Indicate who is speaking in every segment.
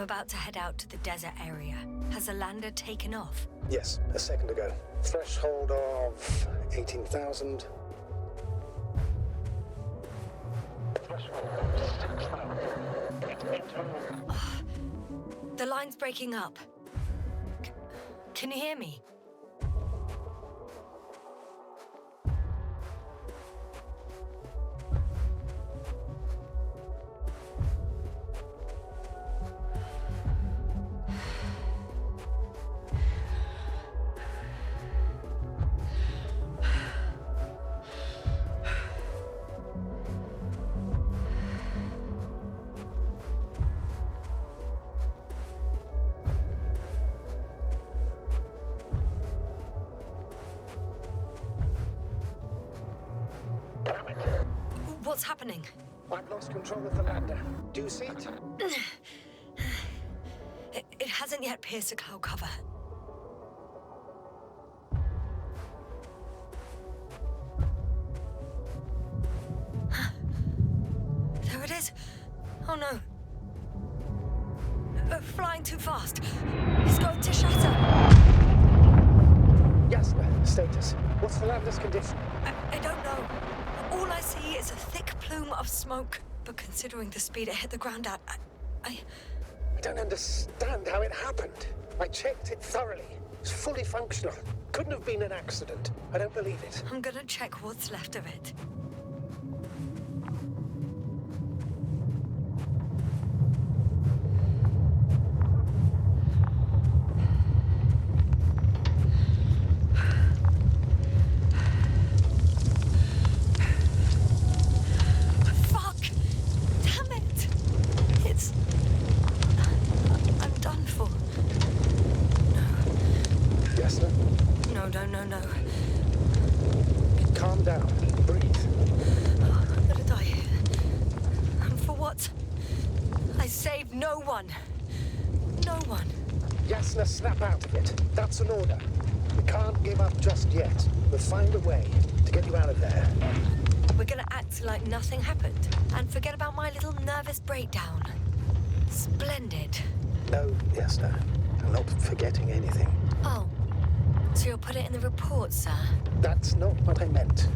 Speaker 1: about to head out to the desert area. Has the lander taken off?
Speaker 2: Yes, a second ago. Threshold of 18,000.
Speaker 1: The line's breaking up. Can you hear me? What's happening?
Speaker 2: I've lost control of the lander. Do you see it?
Speaker 1: It hasn't yet pierced the cloud cover. There it is. Oh no. Flying too fast. It's going to shatter.
Speaker 2: Yasna, status. What's the lander's condition?
Speaker 1: I don't know. All I see is a thick plume of smoke. But considering the speed it hit the ground at, I
Speaker 2: don't understand how it happened. I checked it thoroughly. It's fully functional. Couldn't have been an accident. I don't believe it.
Speaker 1: I'm gonna check what's left of it. No.
Speaker 2: Calm down. Breathe.
Speaker 1: Oh, I'm gonna die here. And for what? I saved no one. No one.
Speaker 2: Yasna, snap out of it. That's an order. We can't give up just yet. We'll find a way to get you out of there.
Speaker 1: We're gonna act like nothing happened and forget about my little nervous breakdown. Splendid.
Speaker 2: No, Yasna. I'm not forgetting anything.
Speaker 1: Oh. So you'll put it in the report, sir?
Speaker 2: That's not what I meant.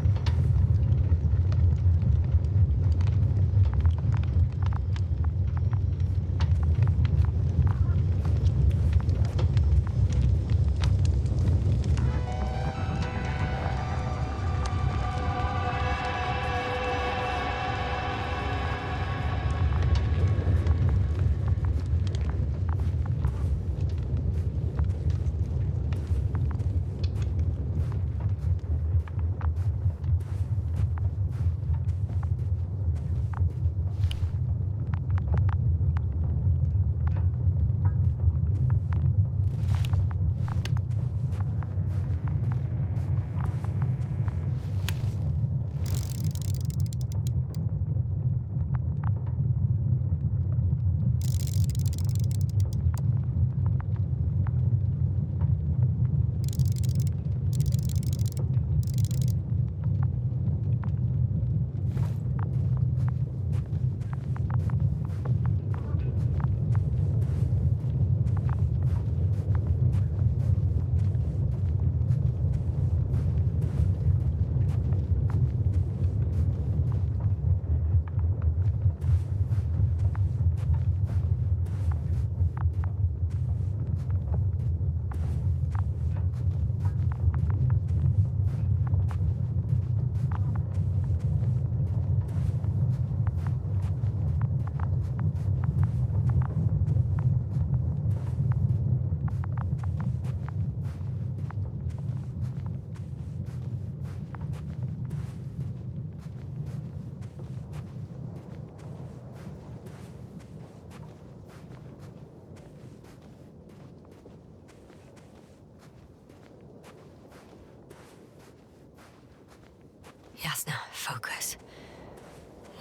Speaker 1: Yasna, focus.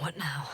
Speaker 1: What now?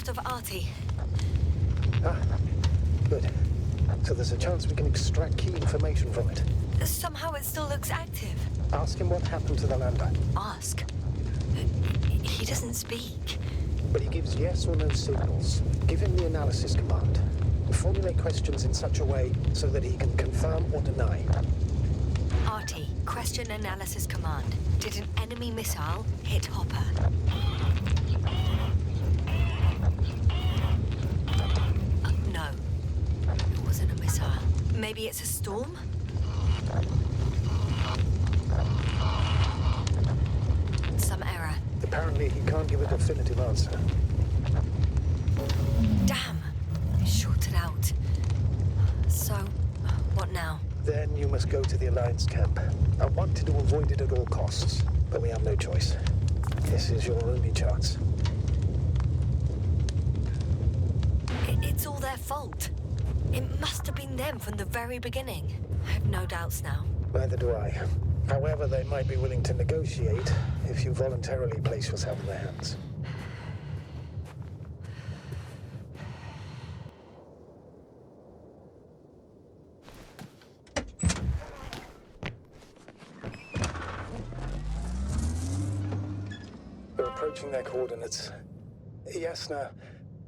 Speaker 1: draft of Artie.
Speaker 2: Ah, good. So there's a chance we can extract key information from it.
Speaker 1: Somehow it still looks active.
Speaker 2: Ask him what happened to the lander.
Speaker 1: Ask. He doesn't speak.
Speaker 2: But he gives yes or no signals. Give him the analysis command. Formulate questions in such a way so that he can confirm or deny.
Speaker 1: Artie, question analysis command. Did an enemy missile hit Hopper? No. It wasn't a missile. Maybe it's a storm? Some error.
Speaker 2: Apparently he can't give a definitive answer.
Speaker 1: Damn! It shorted out. So, what now?
Speaker 2: Then you must go to the Alliance camp. I wanted to avoid it at all costs, but we have no choice. This is your only chance.
Speaker 1: It's all their fault. It must have been them from the very beginning. I have no doubts now.
Speaker 2: Neither do I. However, they might be willing to negotiate if you voluntarily place yourself in their hands. We're approaching their coordinates. Yes, now.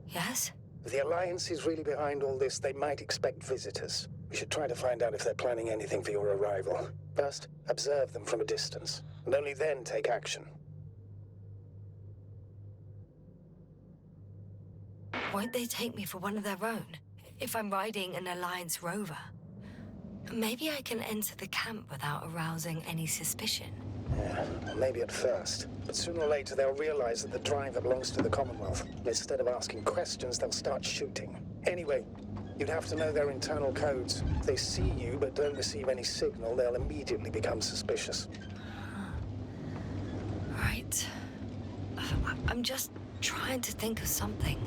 Speaker 1: Yes?
Speaker 2: If the Alliance is really behind all this, they might expect visitors. We should try to find out if they're planning anything for your arrival. First, observe them from a distance, and only then take action.
Speaker 1: Won't they take me for one of their own? If I'm riding an Alliance rover? Maybe I can enter the camp without arousing any suspicion.
Speaker 2: Yeah, maybe at first. But sooner or later they'll realize that the driver belongs to the Commonwealth. Instead of asking questions, they'll start shooting. Anyway, you'd have to know their internal codes. If they see you but don't receive any signal, they'll immediately become suspicious.
Speaker 1: Right. I'm just trying to think of something.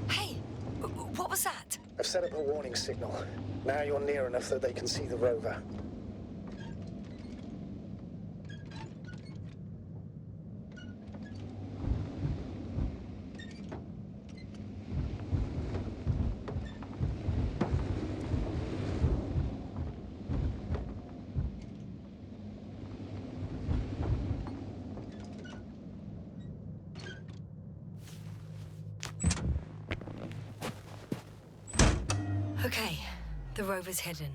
Speaker 1: Hey, what was that?
Speaker 2: I've set up a warning signal. Now you're near enough that they can see the rover.
Speaker 1: Okay, the rover's hidden.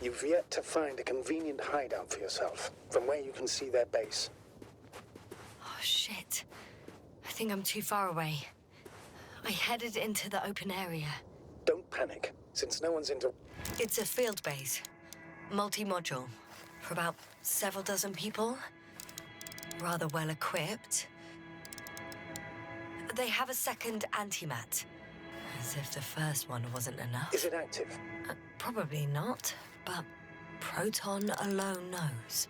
Speaker 2: You've yet to find a convenient hideout for yourself, from where you can see their base.
Speaker 1: Oh, shit. I think I'm too far away. I headed into the open area.
Speaker 2: Don't panic, since no one's into...
Speaker 1: It's a field base. Multi-module. For about several dozen people. Rather well equipped. They have a second antimat. As if the first one wasn't enough.
Speaker 2: Is it active?
Speaker 1: Probably not, but Proton alone knows.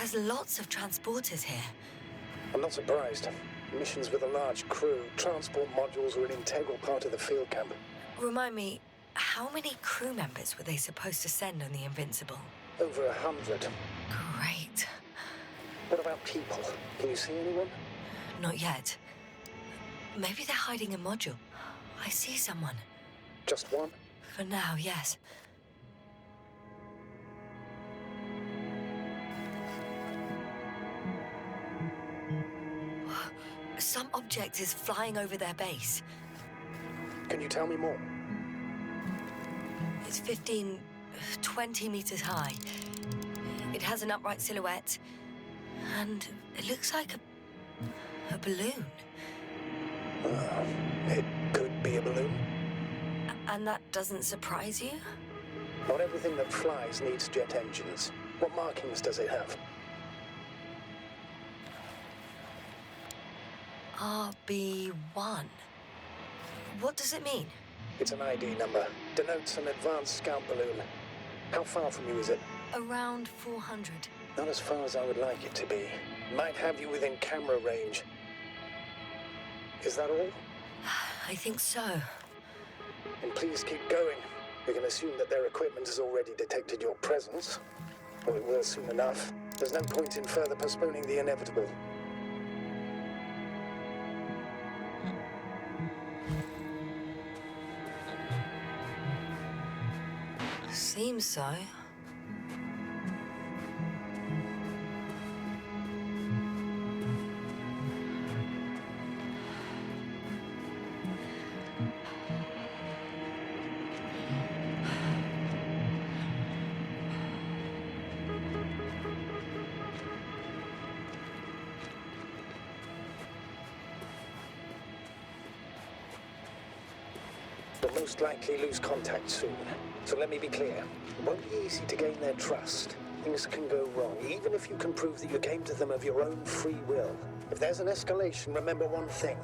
Speaker 1: There's lots of transporters here.
Speaker 2: I'm not surprised. Missions with a large crew, transport modules are an integral part of the field camp.
Speaker 1: Remind me, how many crew members were they supposed to send on the Invincible?
Speaker 2: Over 100.
Speaker 1: Great.
Speaker 2: What about people? Can you see anyone?
Speaker 1: Not yet. Maybe they're hiding a module. I see someone.
Speaker 2: Just one?
Speaker 1: For now, yes. Some object is flying over their base.
Speaker 2: Can you tell me more?
Speaker 1: It's 15, 20 meters high. It has an upright silhouette, and it looks like a balloon.
Speaker 2: It could be a balloon.
Speaker 1: And that doesn't surprise you?
Speaker 2: Not everything that flies needs jet engines. What markings does it have?
Speaker 1: RB1. What does it mean?
Speaker 2: It's an ID number. Denotes an advanced scout balloon. How far from you is it?
Speaker 1: Around 400.
Speaker 2: Not as far as I would like it to be. Might have you within camera range. Is that all?
Speaker 1: I think so.
Speaker 2: And please keep going. We can assume that their equipment has already detected your presence. Or it will soon enough. There's no point in further postponing the inevitable.
Speaker 1: Seems so.
Speaker 2: We'll most likely lose contact soon. So let me be clear. It won't be easy to gain their trust. Things can go wrong, even if you can prove that you came to them of your own free will. If there's an escalation, remember one thing.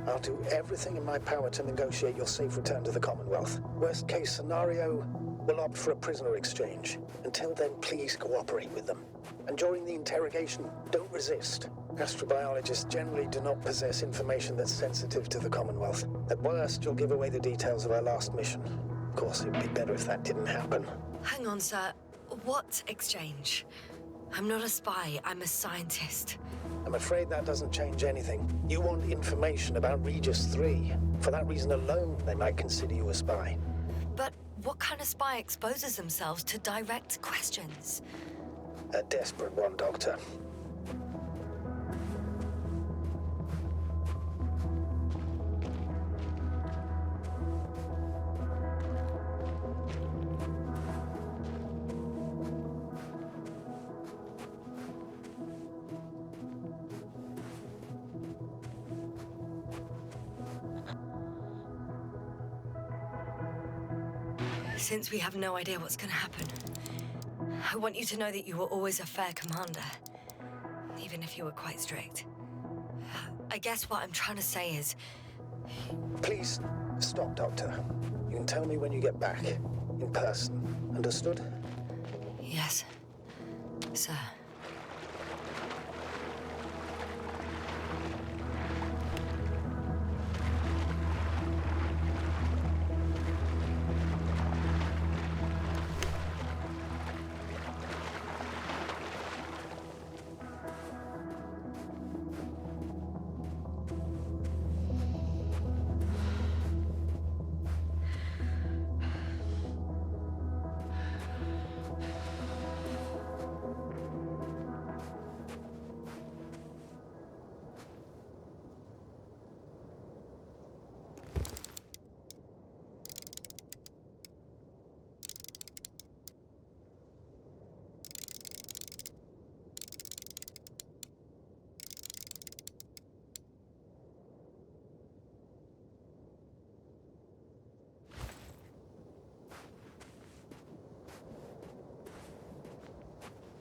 Speaker 2: I'll do everything in my power to negotiate your safe return to the Commonwealth. Worst case scenario, we'll opt for a prisoner exchange. Until then, please cooperate with them. And during the interrogation, don't resist. Astrobiologists generally do not possess information that's sensitive to the Commonwealth. At worst, you'll give away the details of our last mission. Of course, it'd be better if that didn't happen.
Speaker 1: Hang on, sir. What exchange? I'm not a spy, I'm a scientist.
Speaker 2: I'm afraid that doesn't change anything. You want information about Regis 3. For that reason alone, they might consider you a spy.
Speaker 1: But what kind of spy exposes themselves to direct questions?
Speaker 2: A desperate one, Doctor.
Speaker 1: Since we have no idea what's gonna happen, I want you to know that you were always a fair commander, even if you were quite strict. I guess what I'm trying to say is...
Speaker 2: Please, stop, Doctor. You can tell me when you get back. In person. Understood?
Speaker 1: Yes, sir.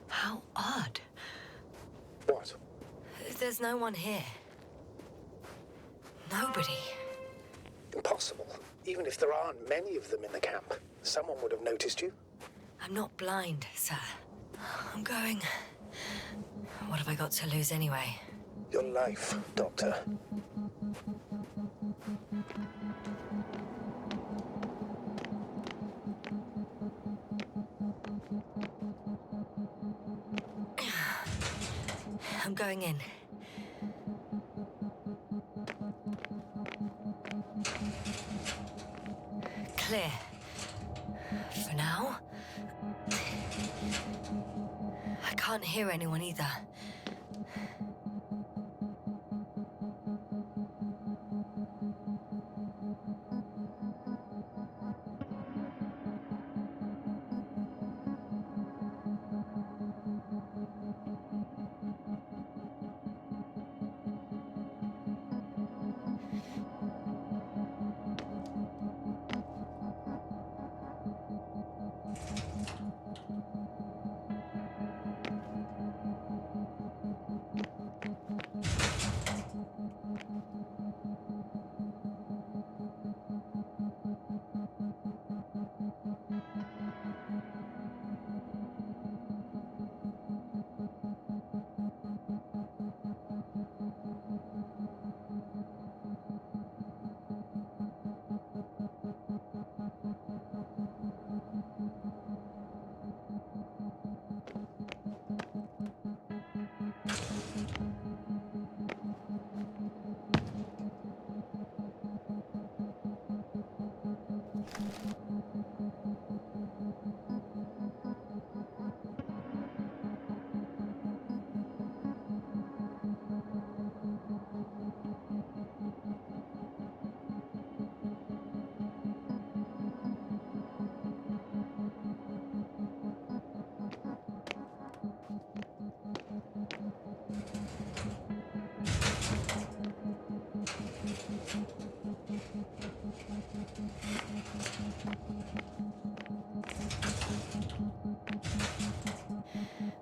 Speaker 1: How odd.
Speaker 2: What?
Speaker 1: There's no one here. Nobody.
Speaker 2: Impossible. Even if there aren't many of them in the camp, someone would have noticed you.
Speaker 1: I'm not blind, sir. I'm going What have I got to lose anyway?
Speaker 2: Your life, Doctor.
Speaker 1: I'm going in. Clear. For now. I can't hear anyone either.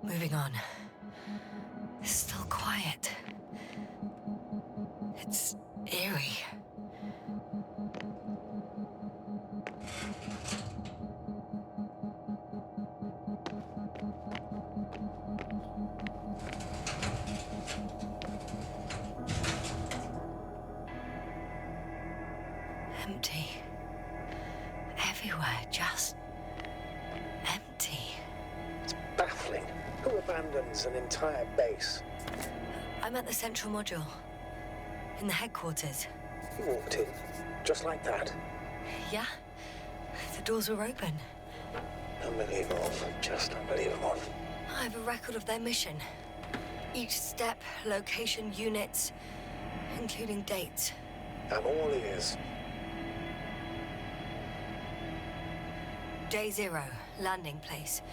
Speaker 1: Moving on. Still quiet. It's eerie. Empty. Everywhere, just empty.
Speaker 2: It's baffling. Who abandons an entire base?
Speaker 1: I'm at the central module. In the headquarters.
Speaker 2: You walked in, just like that.
Speaker 1: Yeah? The doors were open.
Speaker 2: Unbelievable. Just unbelievable.
Speaker 1: I have a record of their mission. Each step, location, units, including dates.
Speaker 2: I'm all ears.
Speaker 1: Day 0, landing place.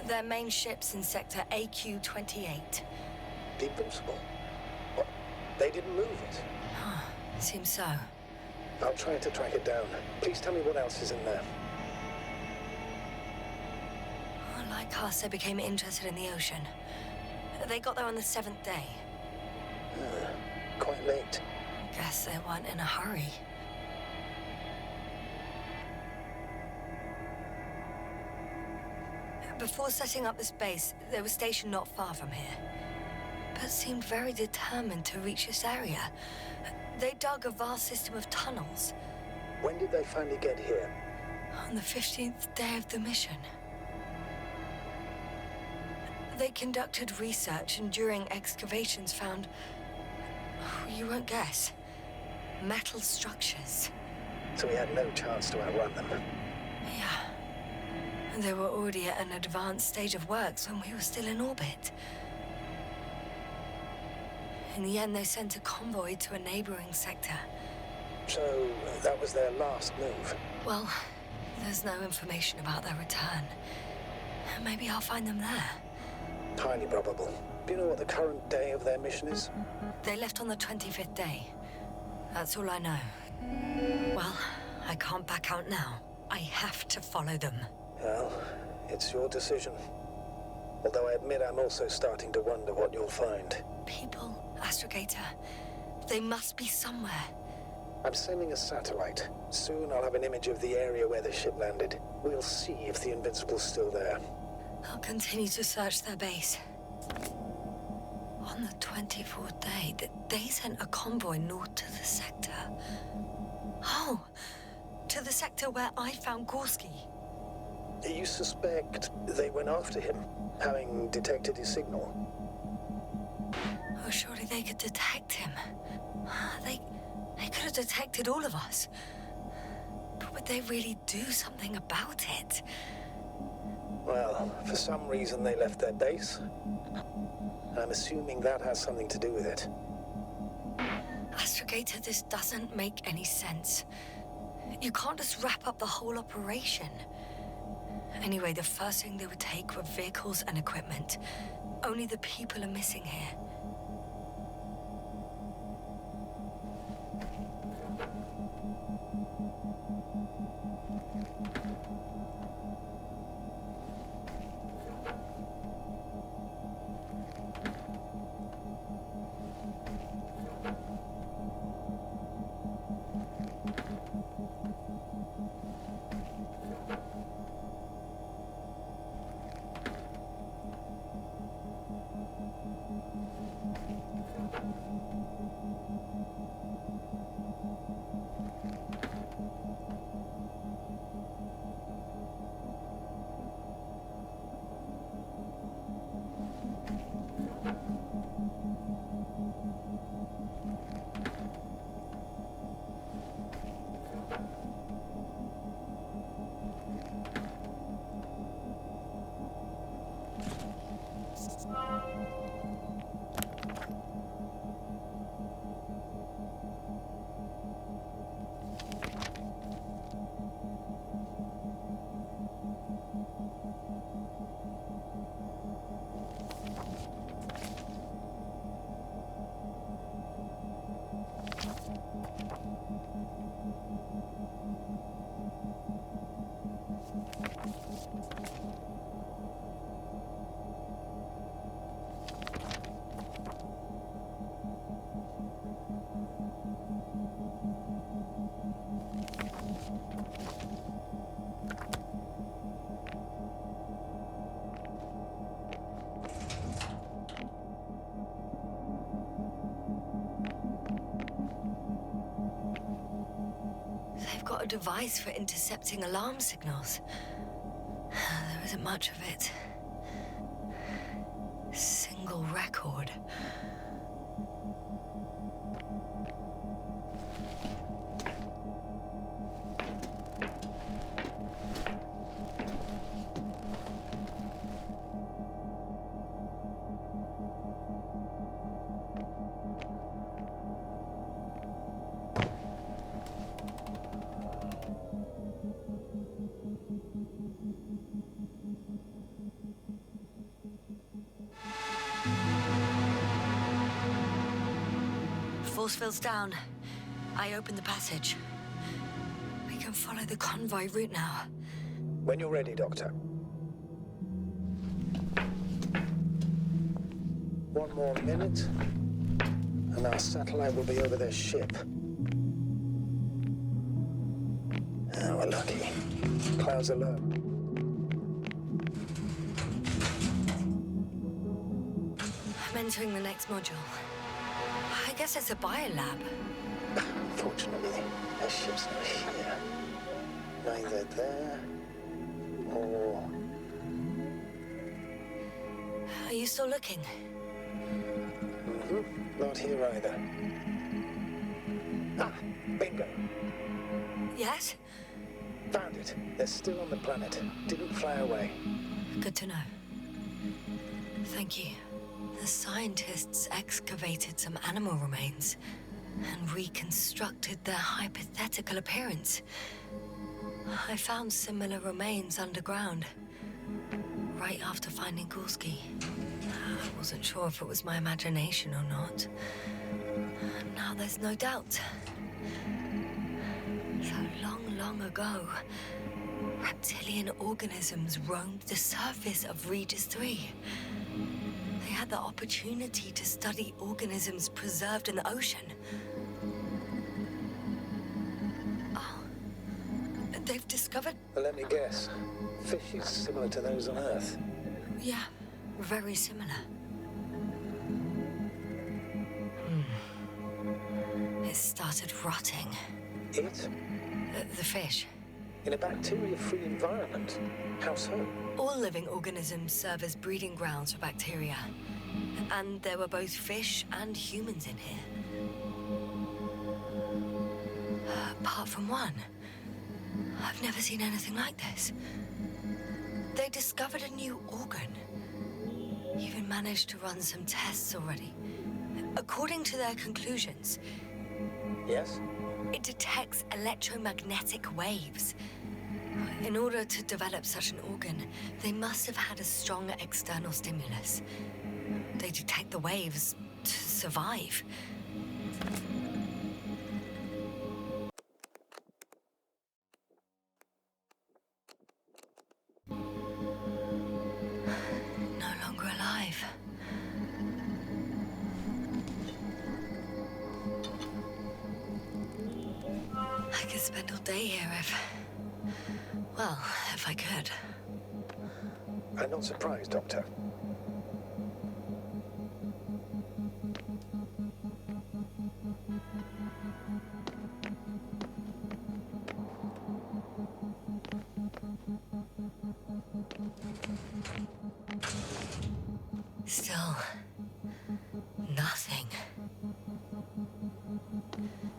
Speaker 1: Their main ship's in sector AQ-28.
Speaker 2: The Invincible? What? They didn't move it?
Speaker 1: Seems so.
Speaker 2: I'll try to track it down. Please tell me what else is in there.
Speaker 1: Like us, they became interested in the ocean. They got there on the 7th day.
Speaker 2: Quite late.
Speaker 1: Guess they weren't in a hurry. Before setting up this base, they were stationed not far from here, but seemed very determined to reach this area. They dug a vast system of tunnels.
Speaker 2: When did they finally get here?
Speaker 1: On the 15th day of the mission. They conducted research and during excavations found, you won't guess, metal structures.
Speaker 2: So we had no chance to outrun them.
Speaker 1: Yeah. And they were already at an advanced stage of works when we were still in orbit. In the end, they sent a convoy to a neighboring sector.
Speaker 2: So that was their last move?
Speaker 1: Well, there's no information about their return. Maybe I'll find them there.
Speaker 2: Highly probable. Do you know what the current day of their mission is?
Speaker 1: They left on the 25th day. That's all I know. Well, I can't back out now. I have to follow them.
Speaker 2: Well, it's your decision. Although I admit I'm also starting to wonder what you'll find.
Speaker 1: People, Astrogator. They must be somewhere.
Speaker 2: I'm sending a satellite. Soon I'll have an image of the area where the ship landed. We'll see if the Invincible's still there.
Speaker 1: I'll continue to search their base. On the 24th day, they sent a convoy north to the sector. Oh, to the sector where I found Gorski.
Speaker 2: You suspect they went after him, having detected his signal?
Speaker 1: Oh, surely they could detect him. They could have detected all of us. But would they really do something about it?
Speaker 2: Well, for some reason they left their base. I'm assuming that has something to do with it.
Speaker 1: Astrogator, this doesn't make any sense. You can't just wrap up the whole operation. Anyway, the first thing they would take were vehicles and equipment. Only the people are missing here. They've got a device for intercepting alarm signals. There isn't much of it. Single record. Force field's down. I opened the passage. We can follow the convoy route now.
Speaker 2: When you're ready, Doctor. One more minute, and our satellite will be over their ship. Oh, we're lucky. Clouds are low.
Speaker 1: I'm entering the next module. I guess it's a biolab.
Speaker 2: Fortunately, our ship's not here. Neither there or...
Speaker 1: Are you still looking?
Speaker 2: Not here either. Ah, bingo.
Speaker 1: Yes?
Speaker 2: Found it. They're still on the planet. Didn't fly away.
Speaker 1: Good to know. Thank you. The scientists excavated some animal remains and reconstructed their hypothetical appearance. I found similar remains underground, right after finding Gorski. I wasn't sure if it was my imagination or not. Now there's no doubt. So long ago, reptilian organisms roamed the surface of Regis 3. They had the opportunity to study organisms preserved in the ocean. Oh, they've discovered...
Speaker 2: Well, let me guess. Fishes similar to those on Earth.
Speaker 1: Yeah, very similar. started rotting.
Speaker 2: It?
Speaker 1: The fish.
Speaker 2: In a bacteria-free environment? How so?
Speaker 1: All living organisms serve as breeding grounds for bacteria. And there were both fish and humans in here. Apart from one. I've never seen anything like this. They discovered a new organ. Even managed to run some tests already. According to their conclusions,
Speaker 2: Yes?
Speaker 1: it detects electromagnetic waves. In order to develop such an organ, they must have had a strong external stimulus. They detect the waves to survive. No longer alive. I could spend all day here if I could.
Speaker 2: I'm not surprised, Doctor.
Speaker 1: Still, nothing.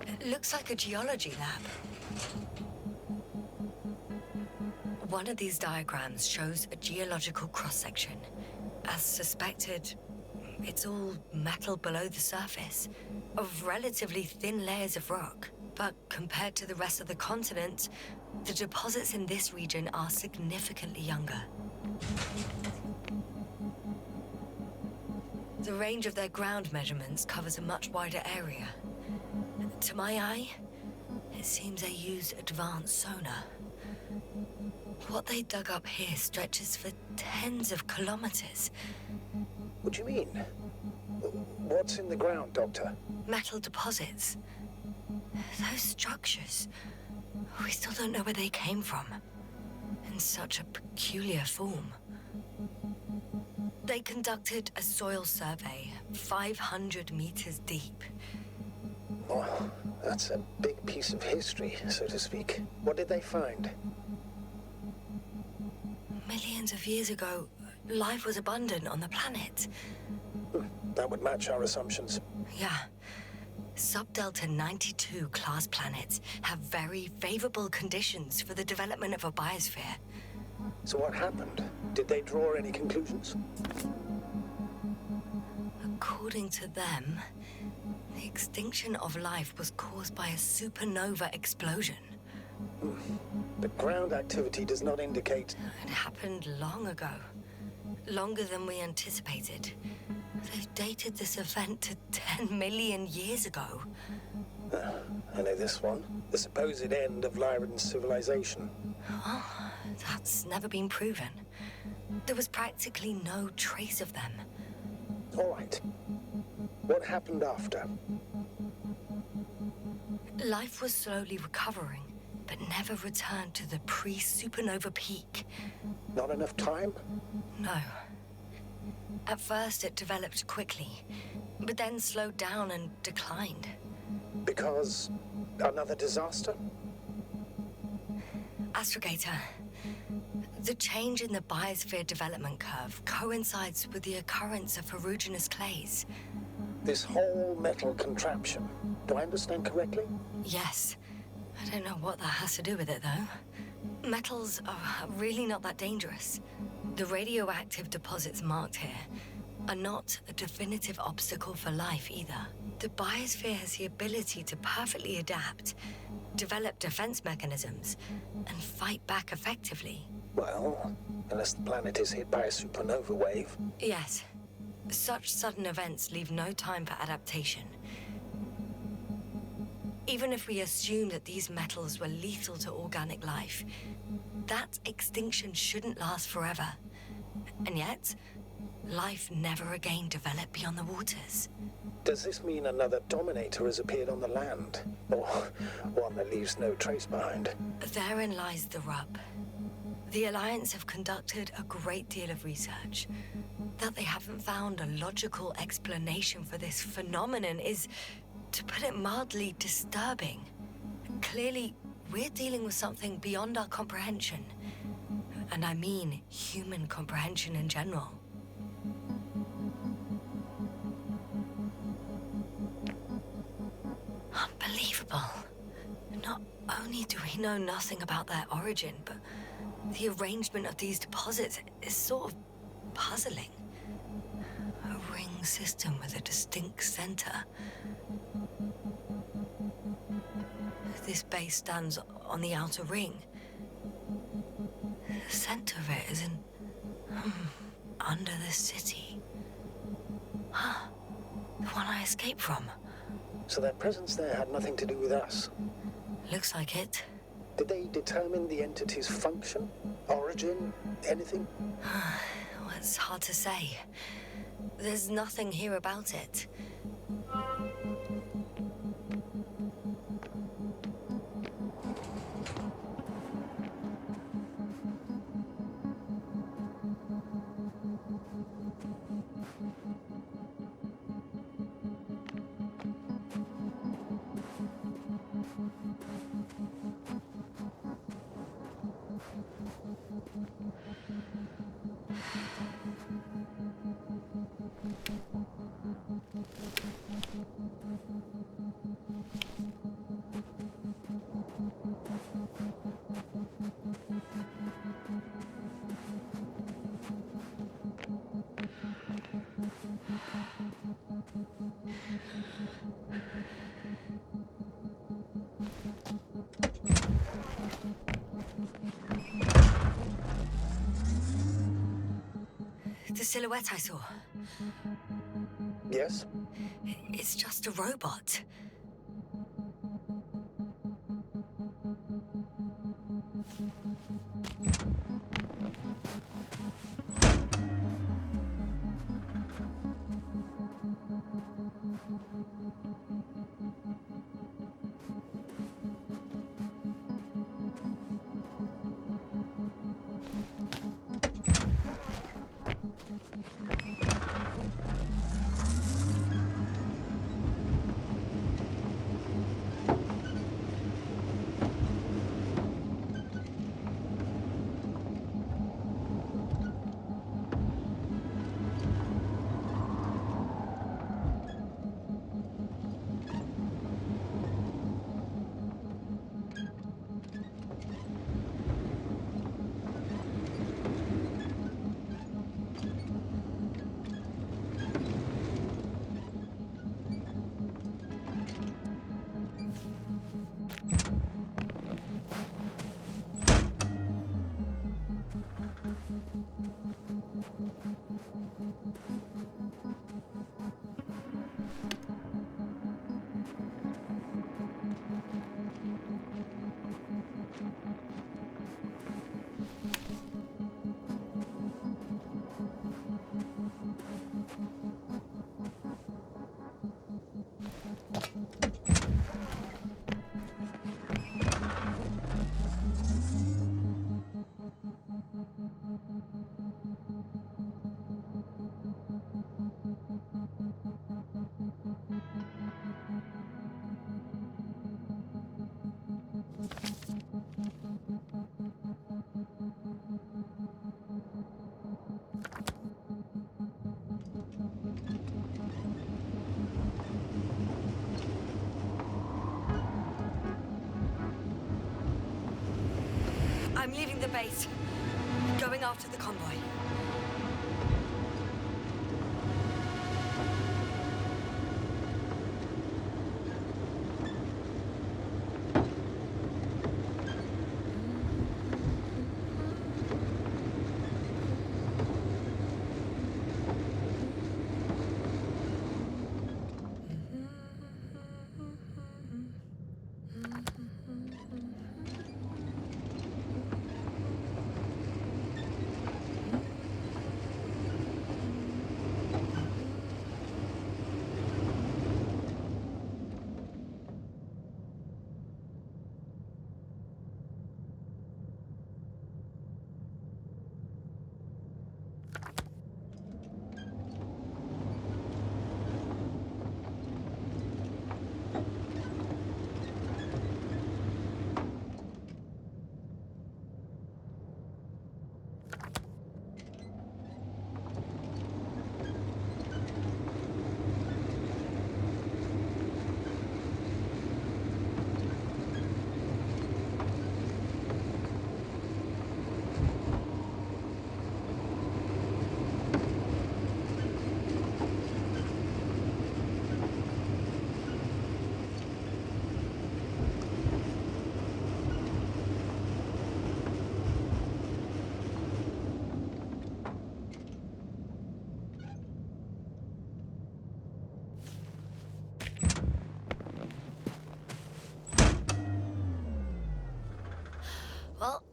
Speaker 1: It looks like a geology lab. One of these diagrams shows a geological cross-section. As suspected, it's all metal below the surface, of relatively thin layers of rock. But compared to the rest of the continent, the deposits in this region are significantly younger. The range of their ground measurements covers a much wider area. To my eye, it seems they use advanced sonar. What they dug up here stretches for tens of kilometers.
Speaker 2: What do you mean? What's in the ground, Doctor?
Speaker 1: Metal deposits. Those structures. We still don't know where they came from. In such a peculiar form. They conducted a soil survey, 500 meters deep.
Speaker 2: Well, that's a big piece of history, so to speak. What did they find?
Speaker 1: Millions of years ago, life was abundant on the planet.
Speaker 2: That would match our assumptions.
Speaker 1: Yeah. Sub-Delta 92 class planets have very favorable conditions for the development of a biosphere.
Speaker 2: So what happened? Did they draw any conclusions?
Speaker 1: According to them, the extinction of life was caused by a supernova explosion.
Speaker 2: But ground activity does not indicate...
Speaker 1: It happened long ago. Longer than we anticipated. They've dated this event to 10 million years ago.
Speaker 2: I know this one. The supposed end of Lyran's civilization.
Speaker 1: Well, that's never been proven. There was practically no trace of them.
Speaker 2: All right. What happened after?
Speaker 1: Life was slowly recovering, but never returned to the pre-supernova peak.
Speaker 2: Not enough time?
Speaker 1: No. At first, it developed quickly, but then slowed down and declined.
Speaker 2: Because another disaster?
Speaker 1: Astrogator, the change in the biosphere development curve coincides with the occurrence of ferruginous clays.
Speaker 2: This whole metal contraption. Do I understand correctly?
Speaker 1: Yes. I don't know what that has to do with it, though. Metals are really not that dangerous. The radioactive deposits marked here are not a definitive obstacle for life either. The biosphere has the ability to perfectly adapt, develop defense mechanisms, and fight back effectively.
Speaker 2: Well, unless the planet is hit by a supernova wave.
Speaker 1: Yes. Such sudden events leave no time for adaptation. Even if we assume that these metals were lethal to organic life, that extinction shouldn't last forever. And yet, life never again developed beyond the waters.
Speaker 2: Does this mean another Dominator has appeared on the land? Or one that leaves no trace behind?
Speaker 1: Therein lies the rub. The Alliance have conducted a great deal of research. That they haven't found a logical explanation for this phenomenon is to put it mildly, disturbing. Clearly, we're dealing with something beyond our comprehension. And I mean human comprehension in general. Unbelievable. Not only do we know nothing about their origin, but the arrangement of these deposits is sort of puzzling. A ring system with a distinct center. This base stands on the outer ring. The center of it is under the city. Huh. The one I escaped from.
Speaker 2: So their presence there had nothing to do with us?
Speaker 1: Looks like it.
Speaker 2: Did they determine the entity's function? Origin? Anything?
Speaker 1: Well, it's hard to say. There's nothing here about it. The silhouette I saw.
Speaker 2: Yes?
Speaker 1: It's just a robot. I'm leaving the base. Going after the convoy.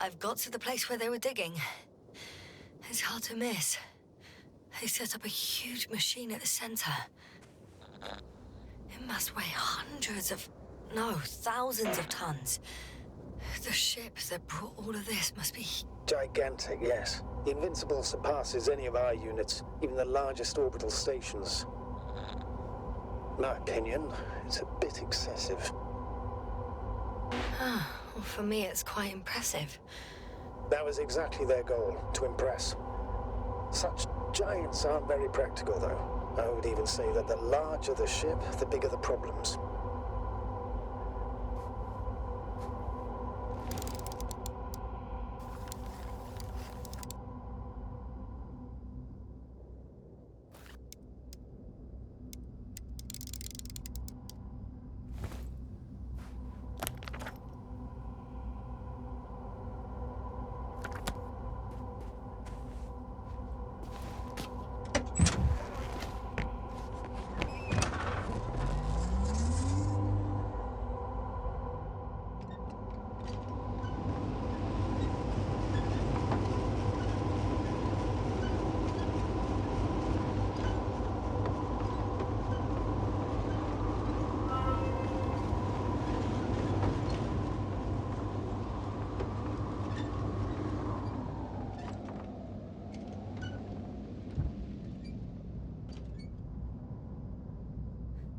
Speaker 1: I've got to the place where they were digging. It's hard to miss. They set up a huge machine at the center. It must weigh thousands of tons. The ship that brought all of this must be...
Speaker 2: Gigantic, yes. The Invincible surpasses any of our units, even the largest orbital stations. In my opinion, it's a bit excessive.
Speaker 1: Well, for me, it's quite impressive.
Speaker 2: That was exactly their goal, to impress. Such giants aren't very practical, though. I would even say that the larger the ship, the bigger the problems.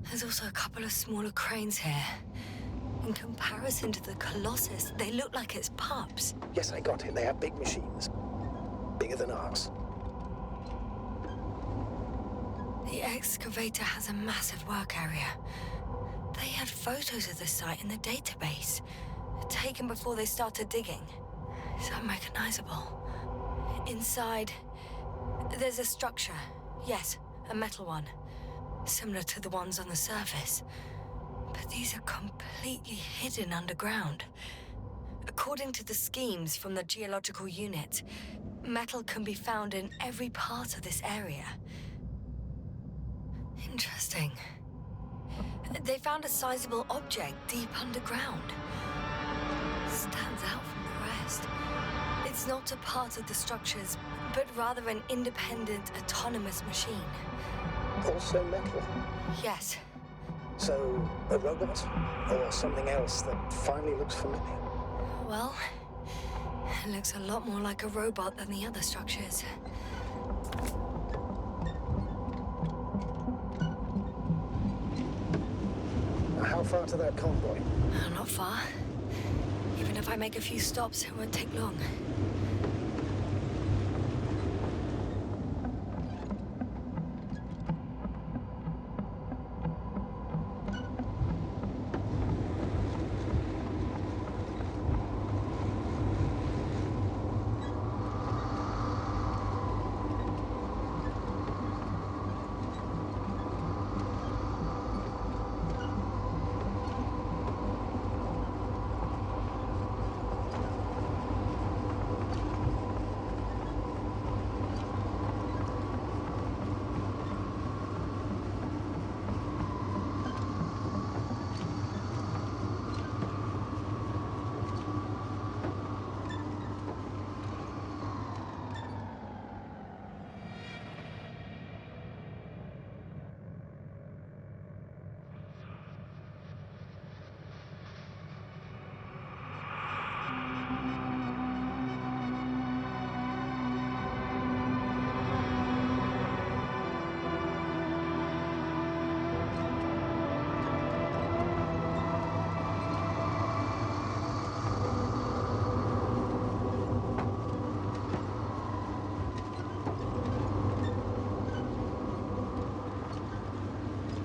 Speaker 1: There's also a couple of smaller cranes here. In comparison to the Colossus, they look like it's pups.
Speaker 2: Yes, I got it. They have big machines. Bigger than ours.
Speaker 1: The excavator has a massive work area. They had photos of the site in the database, taken before they started digging. It's unrecognizable. Inside, there's a structure. Yes, a metal one. Similar to the ones on the surface. But these are completely hidden underground. According to the schemes from the geological unit, metal can be found in every part of this area. Interesting. They found a sizable object deep underground. Stands out from the rest. It's not a part of the structures, but rather an independent, autonomous machine.
Speaker 2: Also metal?
Speaker 1: Yes.
Speaker 2: So, a robot? Or something else that finally looks familiar?
Speaker 1: Well, it looks a lot more like a robot than the other structures.
Speaker 2: How far to that convoy?
Speaker 1: Not far. Even if I make a few stops, it won't take long.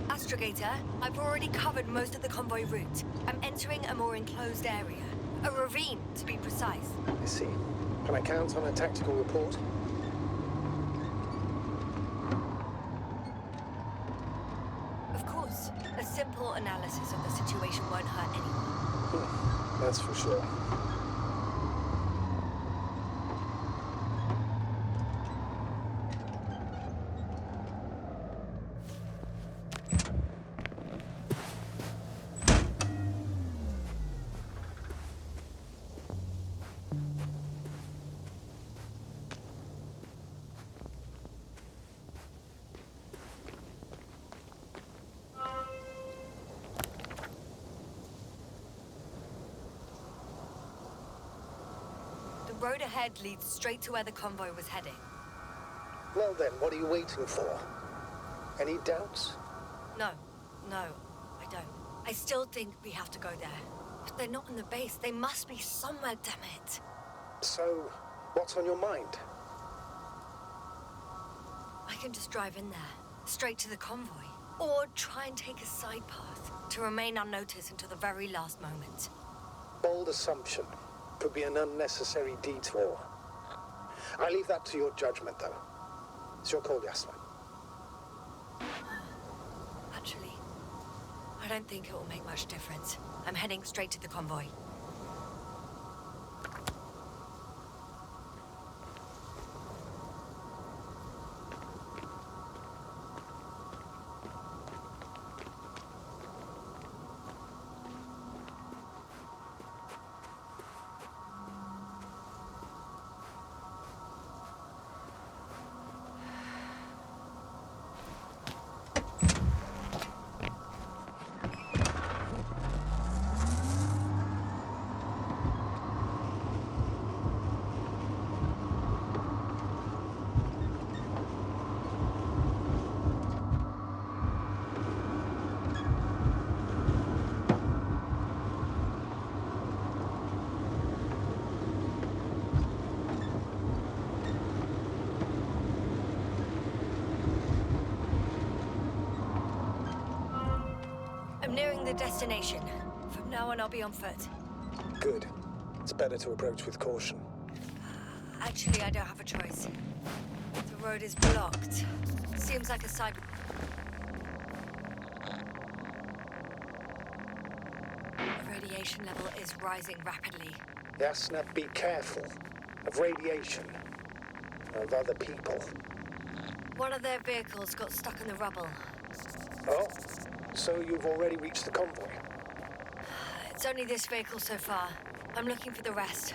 Speaker 1: Astrogator, I've already covered most of the convoy route. I'm entering a more enclosed area. A ravine, to be precise.
Speaker 2: I see. Can I count on a tactical report?
Speaker 1: Of course. A simple analysis of the situation won't hurt anyone.
Speaker 2: That's for sure.
Speaker 1: road ahead leads straight to where the convoy was heading.
Speaker 2: Well then, what are you waiting for? Any doubts?
Speaker 1: No, I don't. I still think we have to go there. But they're not in the base. They must be somewhere, damn it.
Speaker 2: So, what's on your mind?
Speaker 1: I can just drive in there, straight to the convoy. Or try and take a side path to remain unnoticed until the very last moment.
Speaker 2: Bold assumption. Could be an unnecessary detour. I leave that to your judgment, though. It's your call, Yasna.
Speaker 1: Actually, I don't think it will make much difference. I'm heading straight to the convoy. I'm nearing the destination. From now on, I'll be on foot.
Speaker 2: Good. It's better to approach with caution.
Speaker 1: Actually, I don't have a choice. The road is blocked. Seems like a side... The radiation level is rising rapidly.
Speaker 2: Yasna, be careful. Of radiation. Of other people.
Speaker 1: One of their vehicles got stuck in the rubble.
Speaker 2: Oh? So you've already reached the convoy?
Speaker 1: It's only this vehicle so far. I'm looking for the rest.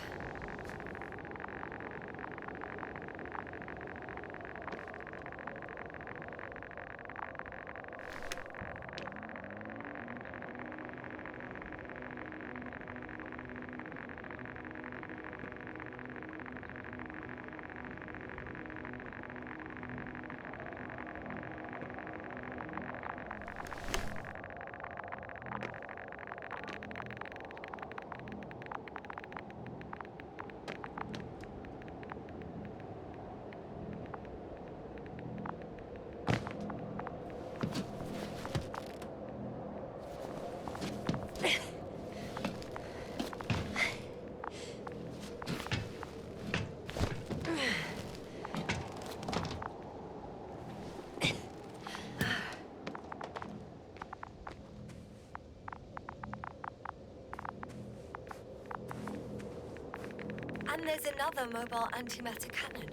Speaker 1: And there's another mobile antimatter cannon.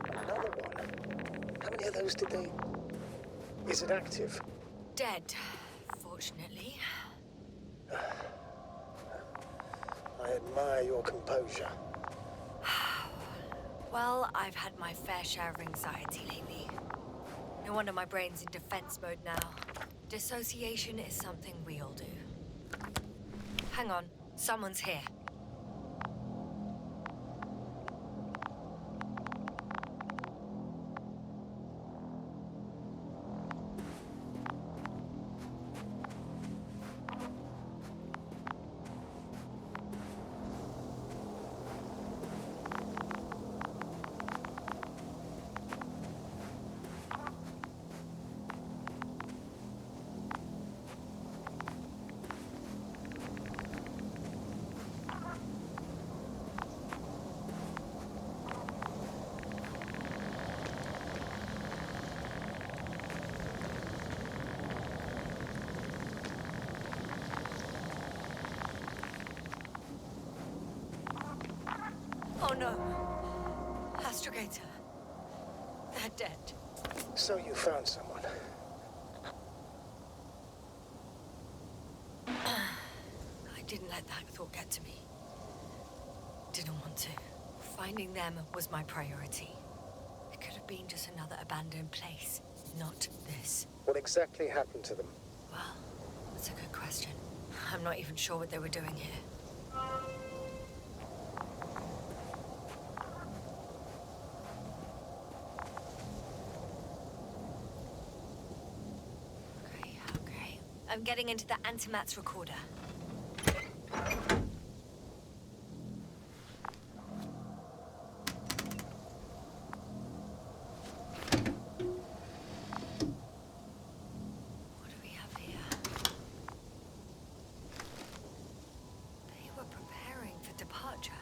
Speaker 2: Another one? How many of those did they... Is it active?
Speaker 1: Dead, fortunately.
Speaker 2: I admire your composure.
Speaker 1: Well, I've had my fair share of anxiety lately. No wonder my brain's in defense mode now. Dissociation is something we all do. Hang on, someone's here. Oh no. Astrogator. They're dead.
Speaker 2: So you found someone.
Speaker 1: I didn't let that thought get to me. Didn't want to. Finding them was my priority. It could have been just another abandoned place, not this.
Speaker 2: What exactly happened to them?
Speaker 1: Well, that's a good question. I'm not even sure what they were doing here. I'm getting into the antimat's recorder. What do we have here? They were preparing for departure.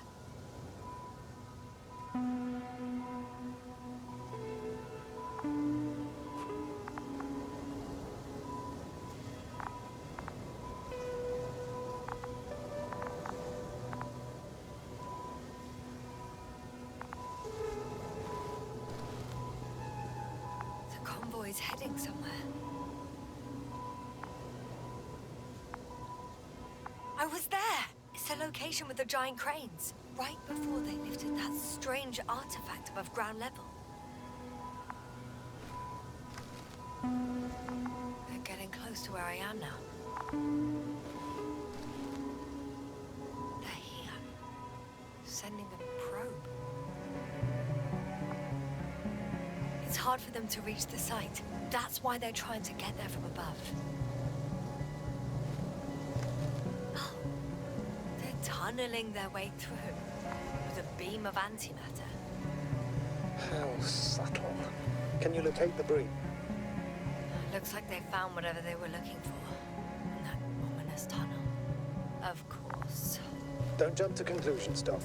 Speaker 1: Is heading somewhere. I was there! It's the location with the giant cranes, right before they lifted that strange artifact above ground level. They're getting close to where I am now. They're here, sending a probe. It's hard for them to reach the site. That's why they're trying to get there from above. Oh, they're tunneling their way through with a beam of antimatter.
Speaker 2: How subtle. Can you locate the breed?
Speaker 1: Looks like they found whatever they were looking for in that ominous tunnel. Of course.
Speaker 2: Don't jump to conclusions, Doc.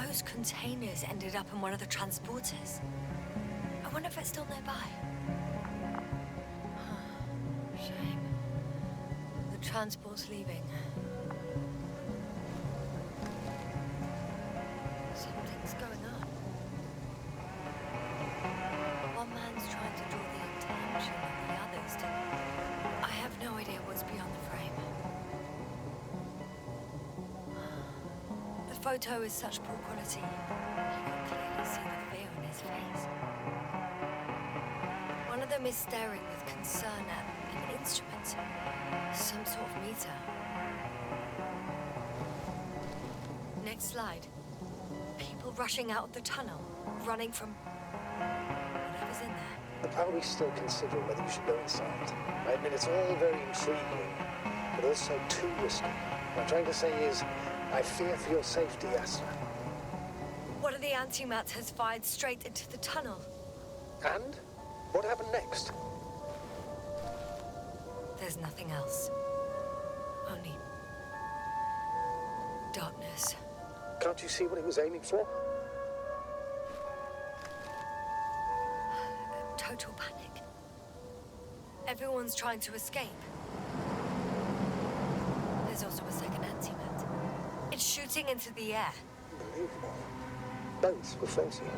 Speaker 1: Those containers ended up in one of the transporters. I wonder if it's still nearby. Shame. The transport's leaving. Something's going on. One man's trying to draw the attention of the others to... I have no idea what's beyond the frame. The photo is such poor quality. You can clearly see the fear on his face. One of them is staring with concern at an instrument. Some sort of meter. Next slide. People rushing out of the tunnel, running from whatever's in there.
Speaker 2: Are we still considering whether you should go inside? I admit it's all very intriguing, but also too risky. What I'm trying to say is, I fear for your safety, Yasna.
Speaker 1: One of the antimats has fired straight into the tunnel.
Speaker 2: And? What happened next?
Speaker 1: There's nothing else. Only... darkness.
Speaker 2: Can't you see what it was aiming for?
Speaker 1: Total panic. Everyone's trying to escape. There's also a second antimat. It's shooting into the air.
Speaker 2: Unbelievable. Both were faulty.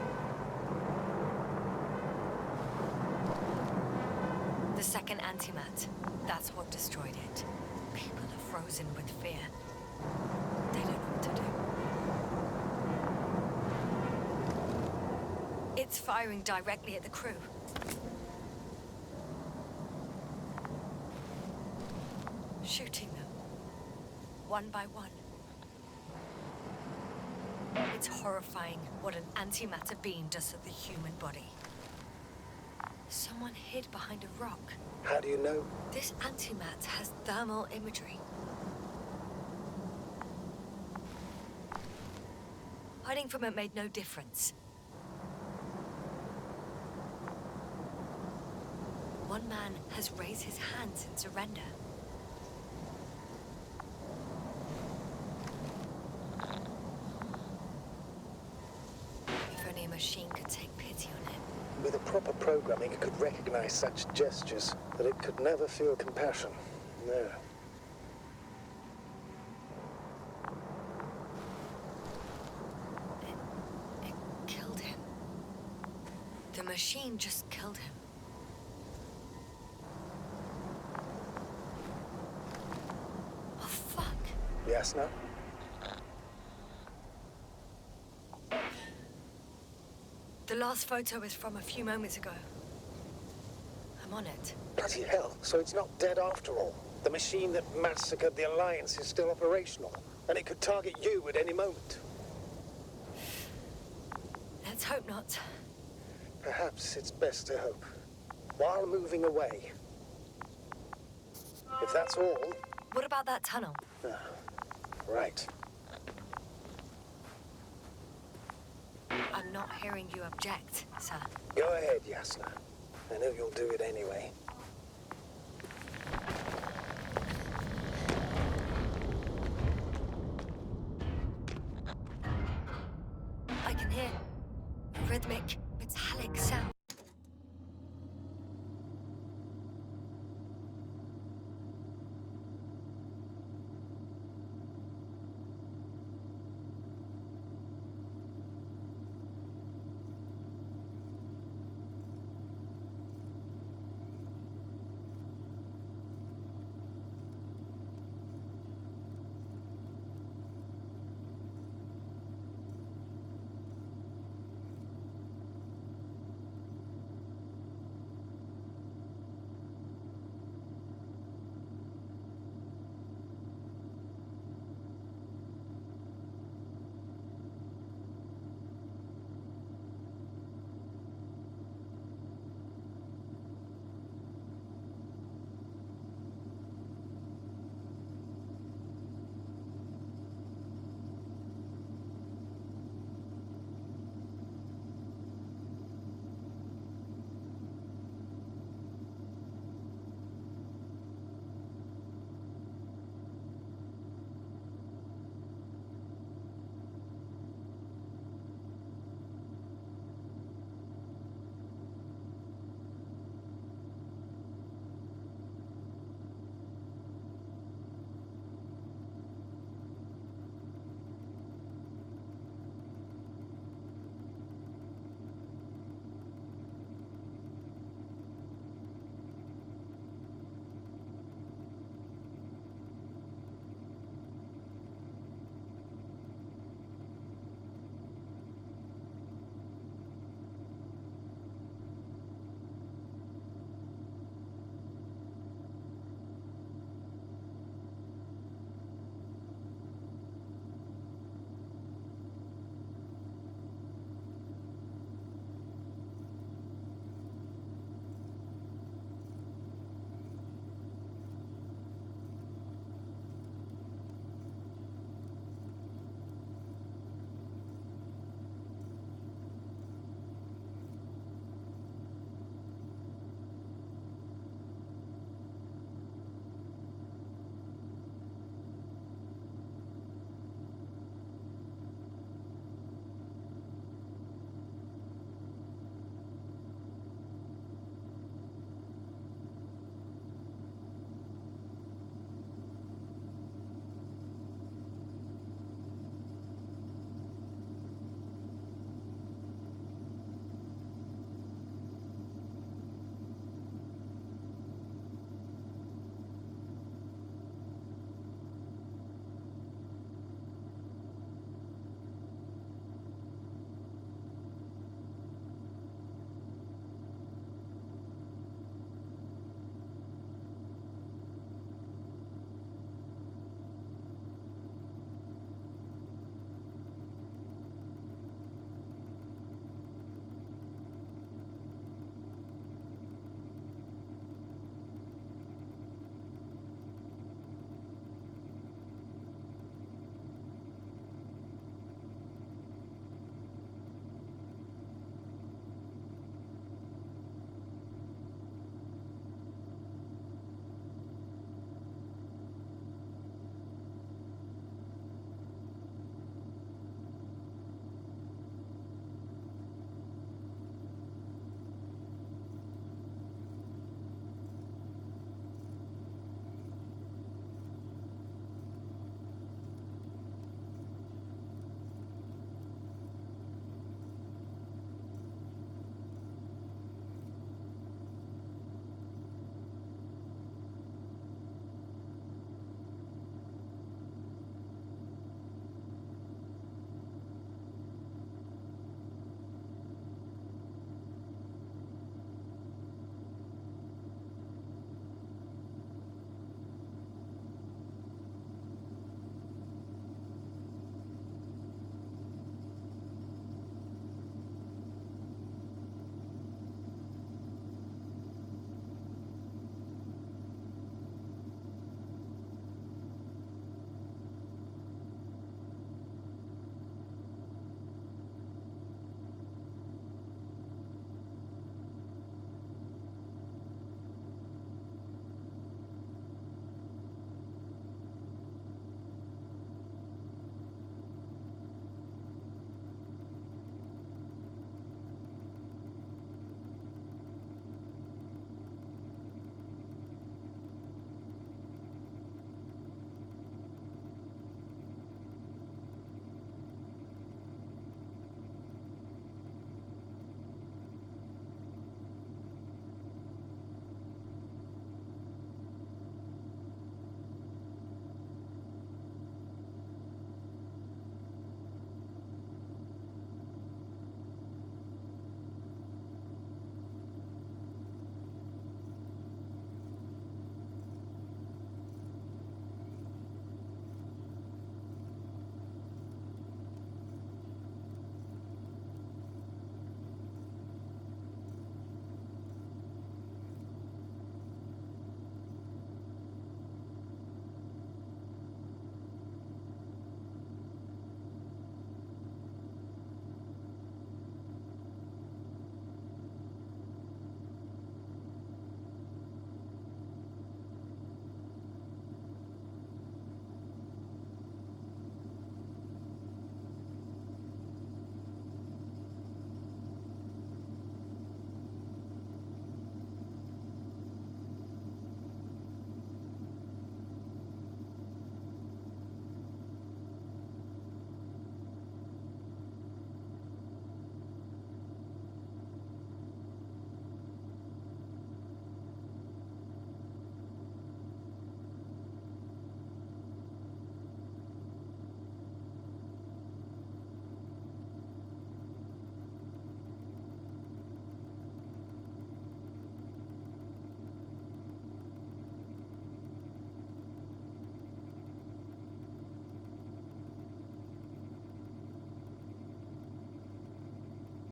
Speaker 1: The second antimat. That's what destroyed it. People are frozen with fear. They don't know what to do. It's firing directly at the crew. Shooting them. One by one. It's horrifying what an antimatter beam does to the human body. Someone hid behind a rock.
Speaker 2: How do you know?
Speaker 1: This antimat has thermal imagery. Hiding from it made no difference. One man has raised his hands in surrender. If only a machine could take pity on him.
Speaker 2: With a proper programming, it could recognize such gestures, but it could never feel compassion. No.
Speaker 1: It killed him. The machine just killed him. Oh, fuck.
Speaker 2: Yes, no?
Speaker 1: The last photo is from a few moments ago. I'm on it.
Speaker 2: Bloody hell, so it's not dead after all. The machine that massacred the Alliance is still operational, and it could target you at any moment.
Speaker 1: Let's hope not.
Speaker 2: Perhaps it's best to hope. While moving away. If that's all...
Speaker 1: What about that tunnel?
Speaker 2: Right.
Speaker 1: I'm not hearing you object, sir.
Speaker 2: Go ahead, Yasna. I know you'll do it anyway.
Speaker 1: I can hear a rhythmic, metallic sound.